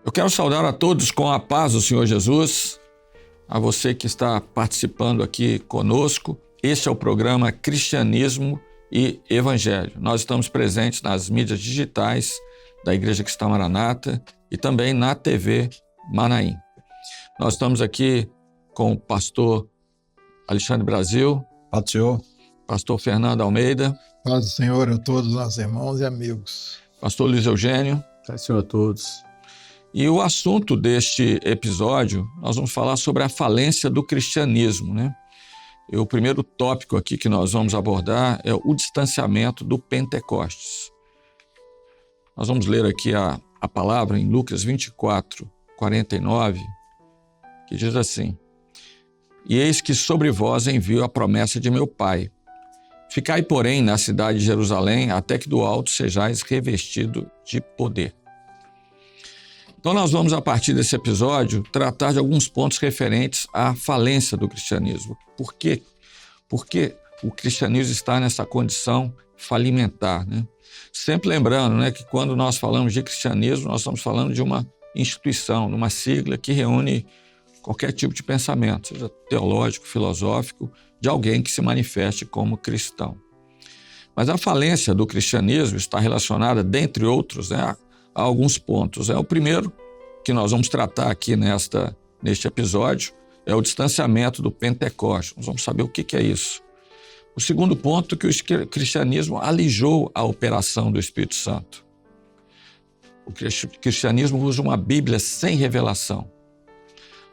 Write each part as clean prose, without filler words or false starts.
Eu quero saudar a todos com a paz do Senhor Jesus, a você que está participando aqui conosco. Este é o programa Cristianismo e Evangelho. Nós estamos presentes nas mídias digitais da Igreja Cristã Maranata e também na TV Manaim. Nós estamos aqui com o pastor Alexandre Brasil, Paz do Senhor. pastor Fernando Almeida, Paz do Senhor a todos os irmãos e amigos. pastor Luiz Eugênio. Paz do Senhor a todos. E o assunto deste episódio, nós vamos falar sobre a falência do cristianismo, né? E o primeiro tópico aqui que nós vamos abordar é o distanciamento do Pentecostes. Nós vamos ler aqui a palavra em Lucas 24, 49, que diz assim: E eis que sobre vós envio a promessa de meu Pai. Ficai, porém, na cidade de Jerusalém, até que do alto sejais revestido de poder. Então nós vamos, a partir desse episódio, tratar de alguns pontos referentes à falência do cristianismo. Por quê? Porque o cristianismo está nessa condição falimentar, né? Sempre lembrando, né, que quando nós falamos de cristianismo, nós estamos falando de uma instituição, de uma sigla que reúne qualquer tipo de pensamento, seja teológico, filosófico, de alguém que se manifeste como cristão. Mas a falência do cristianismo está relacionada, dentre outros, né, a alguns pontos. O primeiro que nós vamos tratar aqui neste episódio é o distanciamento do Pentecostes. Nós vamos saber o que é isso. O segundo ponto é que o cristianismo alijou a operação do Espírito Santo. O cristianismo usa uma Bíblia sem revelação.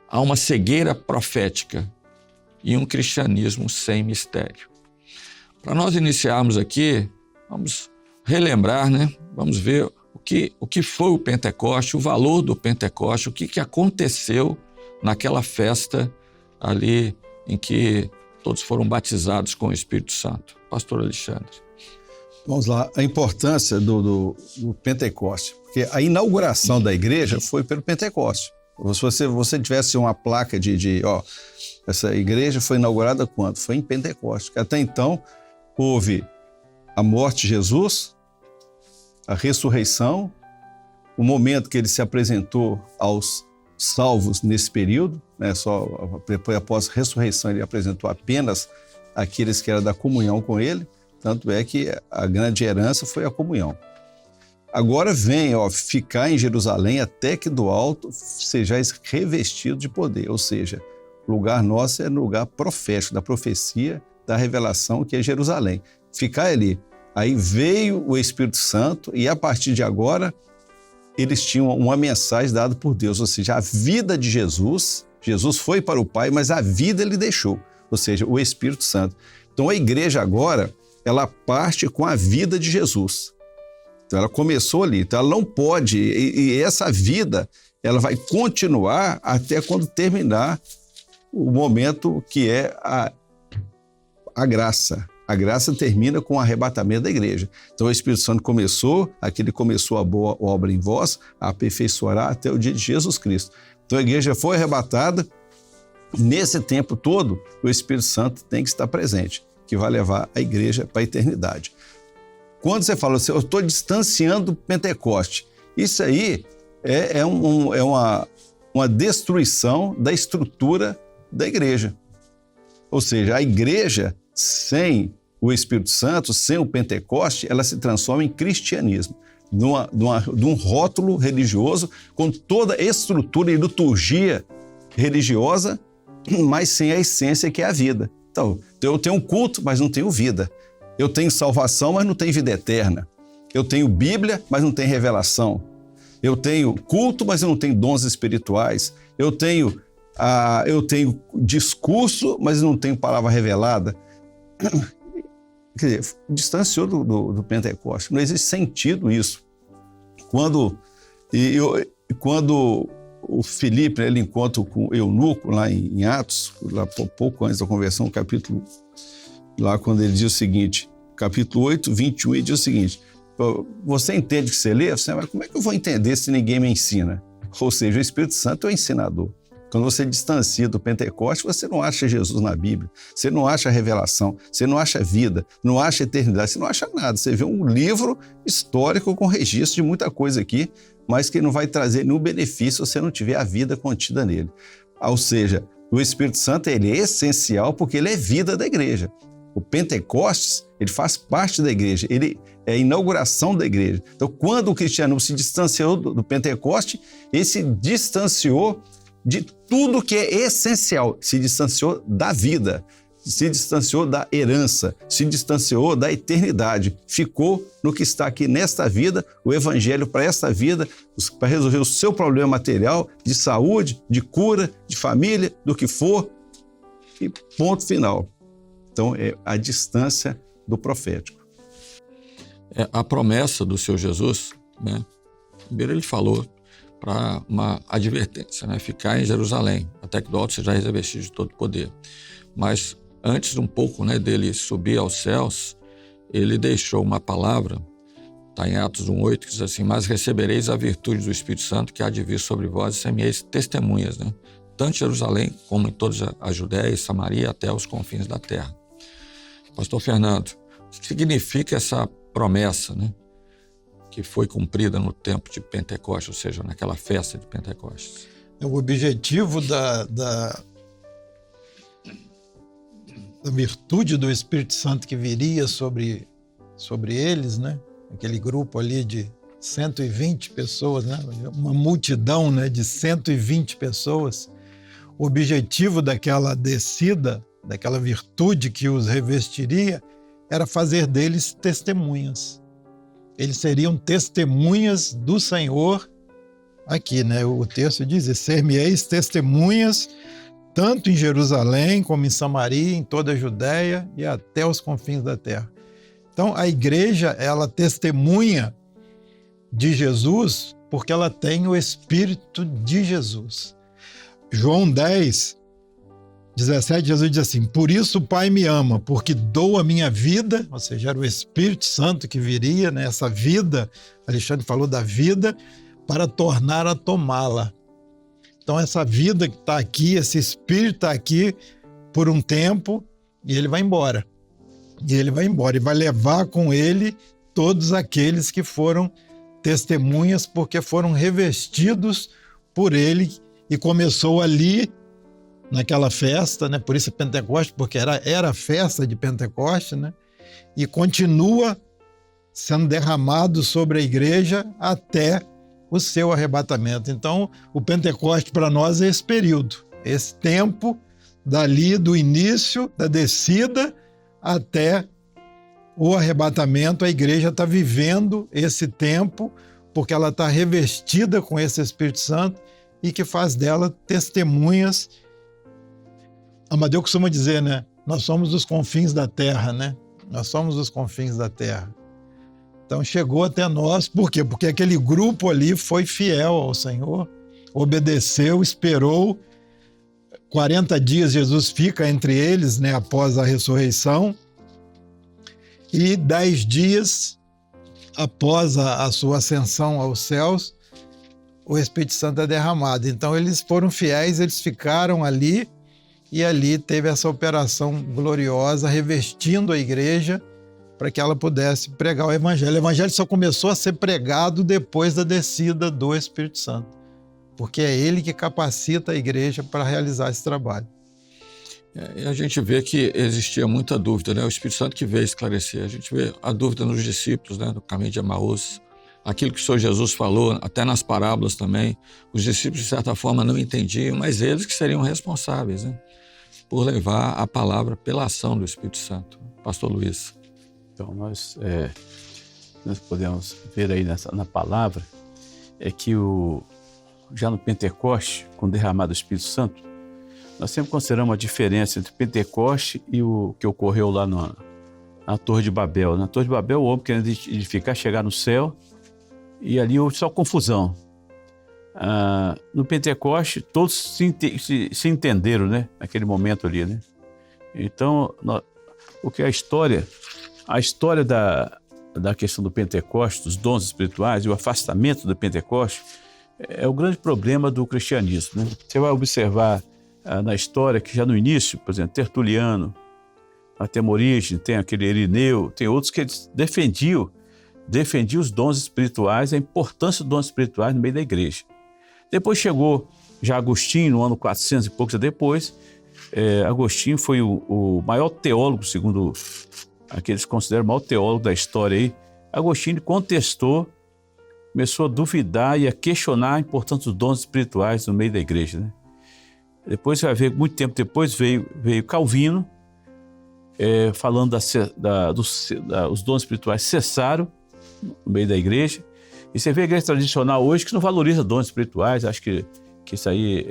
Há uma cegueira profética e um cristianismo sem mistério. Para nós iniciarmos aqui, vamos relembrar, né? Vamos ver o que foi o Pentecoste, o valor do Pentecoste, o que aconteceu naquela festa ali em que todos foram batizados com o Espírito Santo. Pastor Alexandre. Vamos lá, a importância do Pentecoste, porque a inauguração da igreja foi pelo Pentecoste. Se você tivesse uma placa essa igreja foi inaugurada quando? Foi em Pentecoste. Até então, houve a morte de Jesus, a ressurreição, o momento que ele se apresentou aos salvos nesse período, né? Depois, após a ressurreição, ele apresentou apenas aqueles que eram da comunhão com ele, tanto é que a grande herança foi a comunhão. Agora vem, ficar em Jerusalém até que do alto sejais revestidos de poder, ou seja, o lugar nosso é no lugar profético, da profecia, da revelação, que é Jerusalém. Ficar ali. Aí veio o Espírito Santo e, a partir de agora, eles tinham uma mensagem dada por Deus, ou seja, a vida de Jesus foi para o Pai, mas a vida ele deixou, ou seja, o Espírito Santo. Então, a igreja agora, ela parte com a vida de Jesus. Então, ela começou ali, então ela não pode, e essa vida, ela vai continuar até quando terminar o momento que é a graça. A graça termina com o arrebatamento da igreja. Então o Espírito Santo começou, aquele começou a boa obra em vós, a aperfeiçoará até o dia de Jesus Cristo. Então a igreja foi arrebatada. Nesse tempo todo, o Espírito Santo tem que estar presente, que vai levar a igreja para a eternidade. Quando você fala assim, eu estou distanciando do Pentecoste, isso aí é uma destruição da estrutura da igreja. Ou seja, a igreja sem o Espírito Santo, sem o Pentecoste, ela se transforma em cristianismo, de um rótulo religioso com toda a estrutura e liturgia religiosa, mas sem a essência que é a vida. Então, eu tenho um culto, mas não tenho vida. Eu tenho salvação, mas não tenho vida eterna. Eu tenho Bíblia, mas não tenho revelação. Eu tenho culto, mas eu não tenho dons espirituais. Eu tenho discurso, mas não tenho palavra revelada. Quer dizer, distanciou do Pentecoste. Não existe sentido isso. Quando o Filipe, ele encontra com o eunuco lá em Atos, lá pouco antes da conversão, no capítulo, lá quando ele diz o seguinte, capítulo 8, 21, ele diz o seguinte: você entende o que você lê? Mas como é que eu vou entender se ninguém me ensina? Ou seja, o Espírito Santo é o ensinador. Quando você distancia do Pentecoste, você não acha Jesus na Bíblia, você não acha a revelação, você não acha vida, não acha eternidade, você não acha nada. Você vê um livro histórico com registro de muita coisa aqui, mas que não vai trazer nenhum benefício se você não tiver a vida contida nele. Ou seja, o Espírito Santo ele é essencial porque ele é vida da igreja. O Pentecostes, ele faz parte da igreja, ele é a inauguração da igreja. Então, quando o cristianismo se distanciou do Pentecoste, ele se distanciou de tudo que é essencial, se distanciou da vida, se distanciou da herança, se distanciou da eternidade, ficou no que está aqui nesta vida, o evangelho para esta vida, para resolver o seu problema material, de saúde, de cura, de família, do que for, e ponto final. Então, é a distância do profético. A promessa do Senhor Jesus, né? Primeiro ele falou para uma advertência, né? Ficar em Jerusalém, até que do alto seja revestido de todo poder. Mas antes um pouco, né, dele subir aos céus, ele deixou uma palavra, está em Atos 1:8, que diz assim: mas recebereis a virtude do Espírito Santo que há de vir sobre vós e semeis testemunhas, né? Tanto em Jerusalém como em toda a Judéia e Samaria até os confins da terra. Pastor Fernando, o que significa essa promessa, né, que foi cumprida no tempo de Pentecostes, ou seja, naquela festa de Pentecostes? O objetivo da virtude do Espírito Santo que viria sobre eles, né? Aquele grupo ali de 120 pessoas, né? Uma multidão, né, de 120 pessoas. O objetivo daquela descida, daquela virtude que os revestiria, era fazer deles testemunhas. Eles seriam testemunhas do Senhor aqui, né? O texto diz: ser-me-eis testemunhas tanto em Jerusalém como em Samaria, em toda a Judéia e até os confins da terra. Então, a igreja, ela testemunha de Jesus porque ela tem o Espírito de Jesus. João 10:17, Jesus diz assim: por isso o Pai me ama, porque dou a minha vida, ou seja, era o Espírito Santo que viria, né? Essa vida, Alexandre falou da vida, para tornar a tomá-la. Então essa vida que está aqui, esse Espírito está aqui por um tempo e ele vai embora. E ele vai embora e vai levar com ele todos aqueles que foram testemunhas, porque foram revestidos por ele, e começou ali, naquela festa, né? Por isso Pentecostes, porque era a festa de Pentecostes, né? E continua sendo derramado sobre a igreja até o seu arrebatamento. Então, o Pentecostes para nós é esse período, esse tempo dali do início, da descida até o arrebatamento. A igreja está vivendo esse tempo porque ela está revestida com esse Espírito Santo e que faz dela testemunhas. Amadeu costuma dizer, né? Nós somos os confins da terra, né? Nós somos os confins da terra. Então chegou até nós, por quê? Porque aquele grupo ali foi fiel ao Senhor, obedeceu, esperou. 40 dias Jesus fica entre eles, né, após a ressurreição, e 10 dias após a sua ascensão aos céus, o Espírito Santo é derramado. Então eles foram fiéis, eles ficaram ali, e ali teve essa operação gloriosa, revestindo a igreja para que ela pudesse pregar o Evangelho. O Evangelho só começou a ser pregado depois da descida do Espírito Santo, porque é ele que capacita a igreja para realizar esse trabalho. E a gente vê que existia muita dúvida, né? O Espírito Santo que veio esclarecer. A gente vê a dúvida nos discípulos, né? No caminho de Emaús. Aquilo que o Senhor Jesus falou, até nas parábolas também, os discípulos, de certa forma, não entendiam, mas eles que seriam responsáveis, né? Por levar a palavra pela ação do Espírito Santo. Pastor Luiz. Então, nós podemos ver aí na palavra que já no Pentecoste, com o derramado do Espírito Santo, nós sempre consideramos a diferença entre Pentecoste e o que ocorreu lá na Torre de Babel. Na Torre de Babel, o homem querendo edificar, chegar no céu, e ali houve só confusão. No Pentecoste, todos se entenderam, né? Naquele momento ali, né? Então, o que é a história da questão do Pentecostes, dos dons espirituais e o afastamento do Pentecostes, é o grande problema do cristianismo, né? Você vai observar na história que já no início, por exemplo, Tertuliano, até Orígenes, tem aquele Irineu, tem outros que eles defendiam os dons espirituais, a importância dos dons espirituais no meio da igreja. Depois chegou já Agostinho, no ano 400 e poucos depois. Agostinho foi o maior teólogo, segundo aqueles que consideram o maior teólogo da história aí. Agostinho contestou, começou a duvidar e a questionar a importância dos dons espirituais no meio da igreja, né? Depois você vai ver, muito tempo depois veio Calvino, falando os dons espirituais cessaram no meio da igreja. E você vê a igreja tradicional hoje que não valoriza dons espirituais, acho que isso aí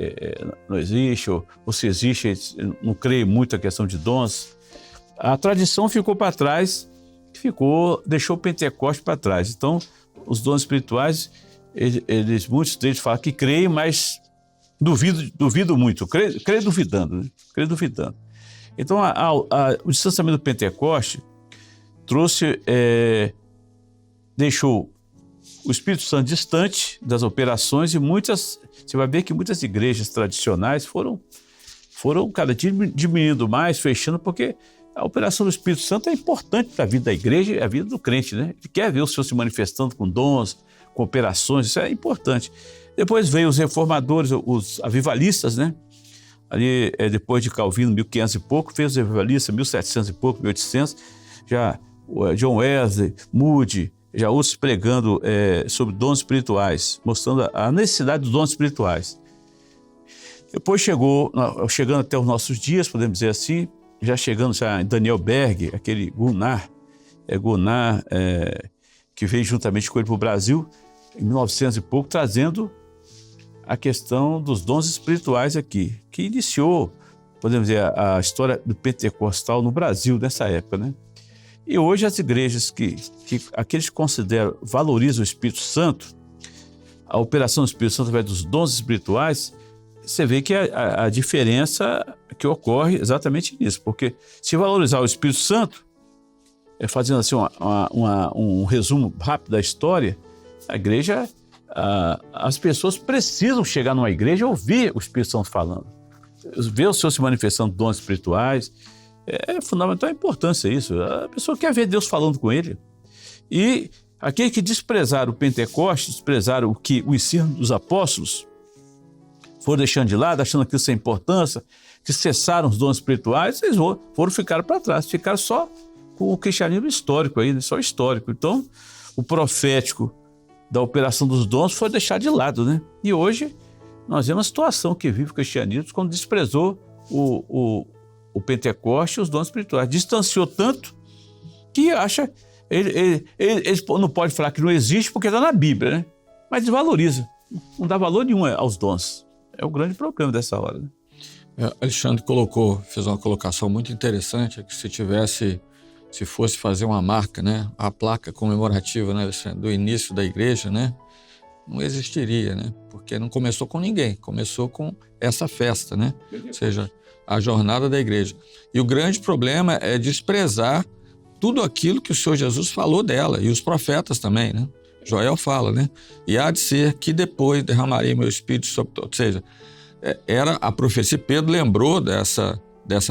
não existe, ou se existe, não crê muito na questão de dons. A tradição ficou para trás, deixou o Pentecoste para trás. Então, os dons espirituais, muitos deles falam que creem, mas duvido muito, creio duvidando, né? Creio duvidando. Então, o distanciamento do Pentecoste deixou o Espírito Santo distante das operações, e você vai ver que muitas igrejas tradicionais foram cada dia diminuindo mais, fechando, porque a operação do Espírito Santo é importante para a vida da igreja e a vida do crente, né? Ele quer ver o Senhor se manifestando com dons, com operações, isso é importante. Depois veio os reformadores, os avivalistas, né? Ali, depois de Calvino, 1500 e pouco, fez os avivalistas, 1700 e pouco, 1800, já John Wesley, Moody, já outros pregando sobre dons espirituais, mostrando a necessidade dos dons espirituais. Depois chegando até os nossos dias, podemos dizer assim, já chegando em Daniel Berg, aquele Gunnar, que veio juntamente com ele para o Brasil, em 1900 e pouco, trazendo a questão dos dons espirituais aqui, que iniciou, podemos dizer, a história do pentecostal no Brasil nessa época, né? E hoje as igrejas aqueles que valorizam o Espírito Santo, a operação do Espírito Santo através dos dons espirituais, você vê que a diferença que ocorre exatamente nisso, porque se valorizar o Espírito Santo, fazendo assim um resumo rápido da história, a igreja, as pessoas precisam chegar numa igreja e ouvir o Espírito Santo falando, ver o Senhor se manifestando dons espirituais. É fundamental a importância isso. A pessoa quer ver Deus falando com ele. E aqueles que desprezaram o Pentecostes, desprezaram o ensino dos apóstolos, foram deixando de lado, achando aquilo sem importância, que cessaram os dons espirituais, eles ficaram para trás, ficaram só com o cristianismo histórico aí, só histórico. Então, o profético da operação dos dons foi deixado de lado, né? E hoje nós vemos a situação que vive o cristianismo quando desprezou o Pentecoste e os dons espirituais. Distanciou tanto que acha... Ele não pode falar que não existe porque está na Bíblia, né? Mas desvaloriza. Não dá valor nenhum aos dons. É o grande problema dessa hora, né? Alexandre fez uma colocação muito interessante, que se fosse fazer uma marca, né? A placa comemorativa, né, Alexandre, do início da igreja, né? Não existiria, né? Porque não começou com ninguém, começou com essa festa, né? Ou seja, a jornada da igreja. E o grande problema é desprezar tudo aquilo que o Senhor Jesus falou dela, e os profetas também, né? Joel fala, né? E há de ser que depois derramarei meu espírito sobre todos. Ou seja, era a profecia. Pedro lembrou dessa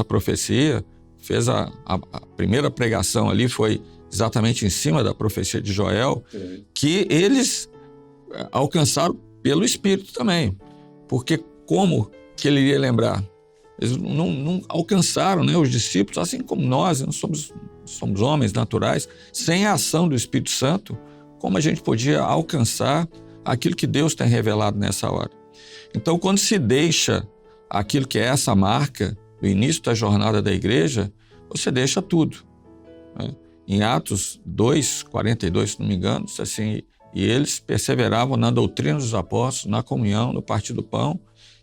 profecia, fez a primeira pregação ali, foi exatamente em cima da profecia de Joel, que eles alcançaram pelo Espírito também. Porque como que ele iria lembrar? Eles não alcançaram, né, os discípulos, assim como nós somos homens naturais, sem a ação do Espírito Santo, como a gente podia alcançar aquilo que Deus tem revelado nessa hora. Então, quando se deixa aquilo que é essa marca do início da jornada da igreja, você deixa tudo, né? Em Atos 2, 42, se não me engano, assim, e eles perseveravam na doutrina dos apóstolos, na comunhão, no partir do pão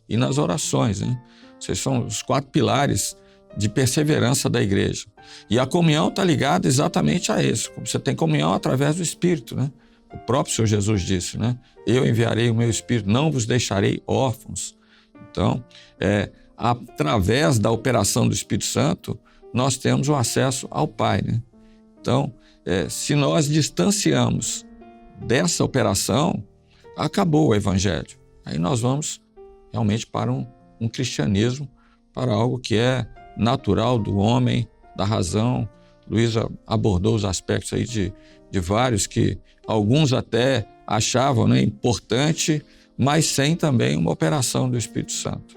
e nas orações, né? Esses são os 4 pilares de perseverança da igreja. E a comunhão está ligada exatamente a isso. Como você tem comunhão através do Espírito, né? O próprio Senhor Jesus disse, né? Eu enviarei o meu Espírito, não vos deixarei órfãos. Então, através da operação do Espírito Santo, nós temos o acesso ao Pai, né? Então, se nós distanciamos dessa operação, acabou o evangelho. Aí nós vamos realmente para um cristianismo, para algo que é natural do homem, da razão. Luísa abordou os aspectos aí de vários que alguns até achavam, né, importante, mas sem também uma operação do Espírito Santo.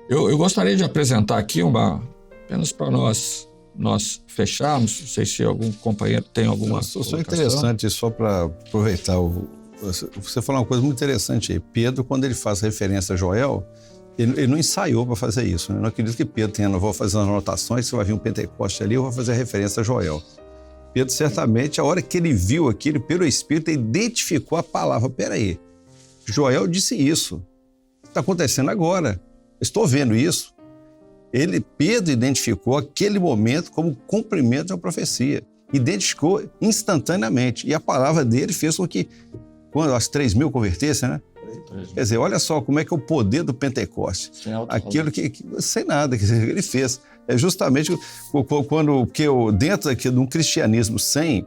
Eu gostaria de apresentar aqui apenas para nós fecharmos, não sei se algum companheiro tem alguma Só interessante, só para aproveitar, você falou uma coisa muito interessante aí. Pedro, quando ele faz referência a Joel, ele não ensaiou para fazer isso, né? Eu não acredito que Pedro tenha, não vou fazer as anotações, se vai vir um Pentecoste ali, eu vou fazer referência a Joel. Pedro, certamente, a hora que ele viu aquilo, pelo Espírito, ele identificou a palavra. Peraí, Joel disse isso. Está acontecendo agora. Estou vendo isso. Pedro identificou aquele momento como cumprimento de uma profecia. Identificou instantaneamente. E a palavra dele fez com que, quando as 3.000 convertessem, né? Quer dizer, olha só como é que é o poder do Pentecoste. Aquilo que sem nada, que ele fez. É justamente quando dentro aqui de um cristianismo sem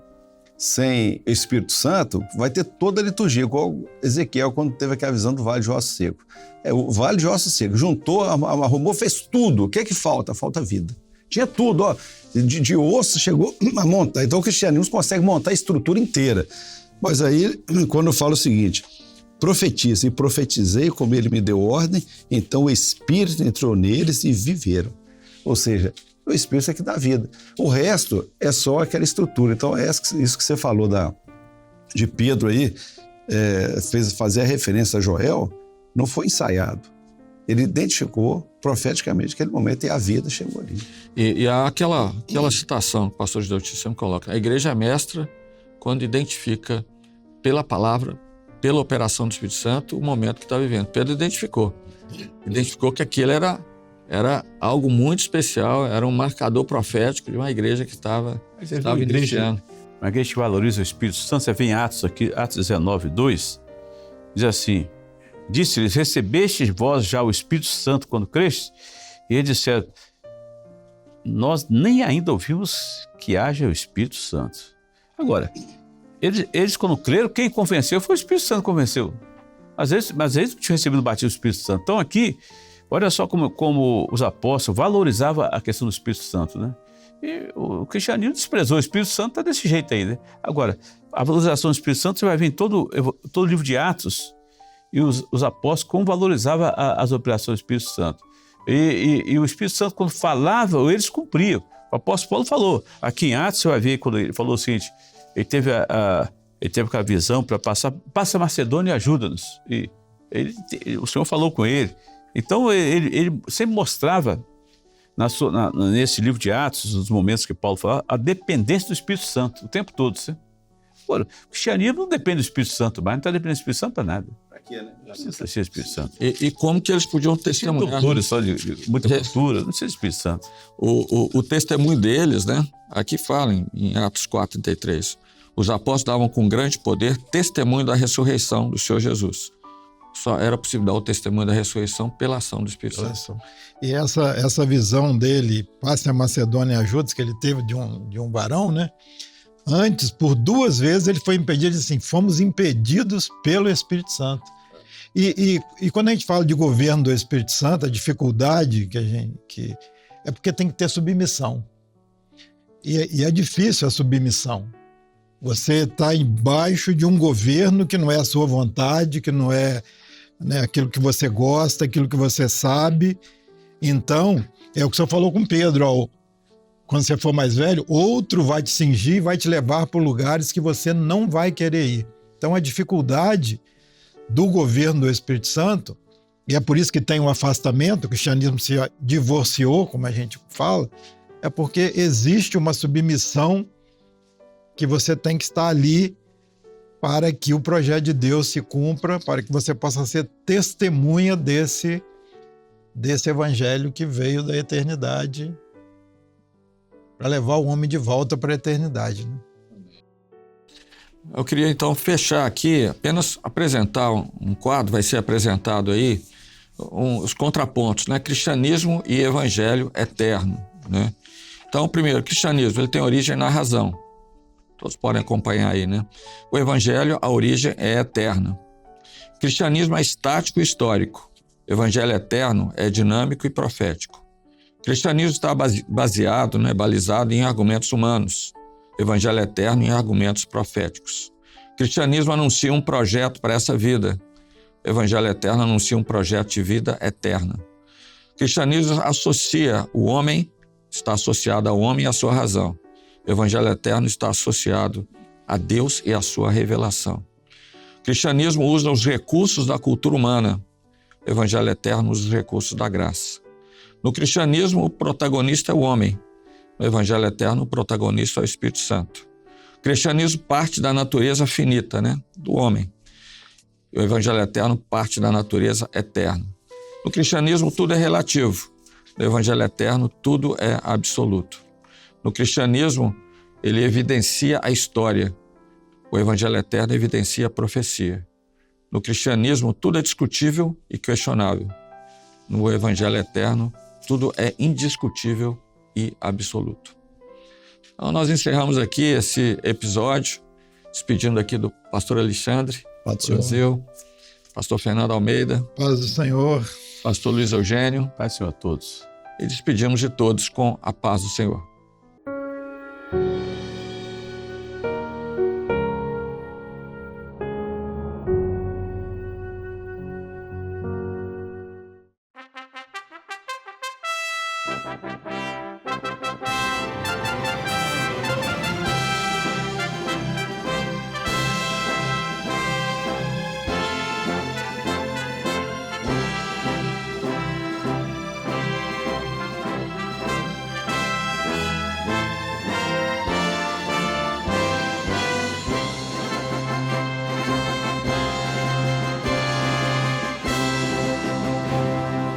Espírito Santo, vai ter toda a liturgia, igual Ezequiel quando teve aquela visão do Vale de Ossos Secos. O Vale de Ossos Secos juntou, arrumou, fez tudo. O que é que falta? Falta vida. Tinha tudo, ó. De osso chegou a montar. Então o cristianismo consegue montar a estrutura inteira. Mas aí, quando eu falo o seguinte: profetiza, e profetizei como ele me deu ordem, então o Espírito entrou neles e viveram. Ou seja, o Espírito é que dá vida. O resto é só aquela estrutura. Então, isso que você falou de Pedro aí, fazer a referência a Joel, não foi ensaiado. Ele identificou profeticamente aquele momento e a vida chegou ali. E há aquela citação que o pastor Gideoti sempre coloca: a igreja é mestra quando identifica pela palavra, pela operação do Espírito Santo, o momento que está vivendo. Pedro identificou que aquilo era algo muito especial, era um marcador profético de uma igreja que estava iniciando. Uma igreja que valoriza o Espírito Santo. Você vê em Atos 19:2, diz assim: disse-lhes, recebestes vós já o Espírito Santo quando crestes? E eles disseram, nós nem ainda ouvimos que haja o Espírito Santo. Agora, eles quando creram, quem convenceu foi o Espírito Santo que convenceu. Mas eles não tinham recebido o batismo do Espírito Santo. Então aqui, olha só como os apóstolos valorizavam a questão do Espírito Santo, né? E o cristianismo desprezou o Espírito Santo, está desse jeito aí, né? Agora, a valorização do Espírito Santo, você vai ver em todo o livro de Atos, e os apóstolos como valorizavam as operações do Espírito Santo. E o Espírito Santo, quando falava, eles cumpriam. O apóstolo Paulo falou, aqui em Atos, você vai ver quando ele falou o seguinte, ele teve aquela visão para passa a Macedônia e ajuda-nos. E o Senhor falou com ele. Então, ele sempre mostrava, nesse livro de Atos, nos momentos que Paulo falava, a dependência do Espírito Santo, o tempo todo. Pô, o cristianismo não depende do Espírito Santo, mas não está dependendo do Espírito Santo para nada. Aqui, né? Não precisa ser Espírito Santo. E como que eles podiam testemunhar? Muita cultura, não precisa do Espírito Santo. O testemunho deles, né? Aqui fala em Atos 4:33. Os apóstolos davam com grande poder testemunho da ressurreição do Senhor Jesus. Só era possível dar o testemunho da ressurreição pela ação do Espírito Santo. E essa visão dele, passe a Macedônia e ajuda, que ele teve de um varão, né? Antes, por 2 vezes, ele foi impedido, assim, fomos impedidos pelo Espírito Santo. E quando a gente fala de governo do Espírito Santo, a dificuldade é porque tem que ter submissão. E é difícil a submissão. Você está embaixo de um governo que não é a sua vontade, que não é, né, aquilo que você gosta, aquilo que você sabe. Então, é o que o senhor falou com Pedro, ó, quando você for mais velho, outro vai te cingir e vai te levar para lugares que você não vai querer ir. Então, a dificuldade do governo do Espírito Santo, e é por isso que tem um afastamento, o cristianismo se divorciou, como a gente fala, é porque existe uma submissão que você tem que estar ali para que o projeto de Deus se cumpra, para que você possa ser testemunha desse evangelho que veio da eternidade para levar o homem de volta para a eternidade, né? Eu queria então fechar aqui, apenas apresentar um quadro, vai ser apresentado aí, os contrapontos, né? Cristianismo e evangelho eterno, né? Então, primeiro, o cristianismo ele tem origem na razão. Todos podem acompanhar aí, né? O Evangelho, a origem é eterna. O cristianismo é estático e histórico. O Evangelho eterno é dinâmico e profético. O cristianismo está baseado, né, balizado em argumentos humanos. O Evangelho eterno em argumentos proféticos. O cristianismo anuncia um projeto para essa vida. O Evangelho eterno anuncia um projeto de vida eterna. O cristianismo associa o homem, está associado ao homem e à sua razão. O Evangelho eterno está associado a Deus e à sua revelação. O cristianismo usa os recursos da cultura humana. O Evangelho eterno usa os recursos da graça. No cristianismo, o protagonista é o homem. No Evangelho eterno, o protagonista é o Espírito Santo. O cristianismo parte da natureza finita, né, do homem. E o Evangelho eterno parte da natureza eterna. No cristianismo, tudo é relativo. No Evangelho eterno, tudo é absoluto. No cristianismo, ele evidencia a história. O Evangelho eterno evidencia a profecia. No cristianismo, tudo é discutível e questionável. No Evangelho eterno, tudo é indiscutível e absoluto. Então, nós encerramos aqui esse episódio, despedindo aqui do pastor Alexandre, Brasil, pastor Fernando Almeida, Paz do Senhor, pastor Luiz Eugênio. Paz, Senhor, a todos. E despedimos de todos com a paz do Senhor.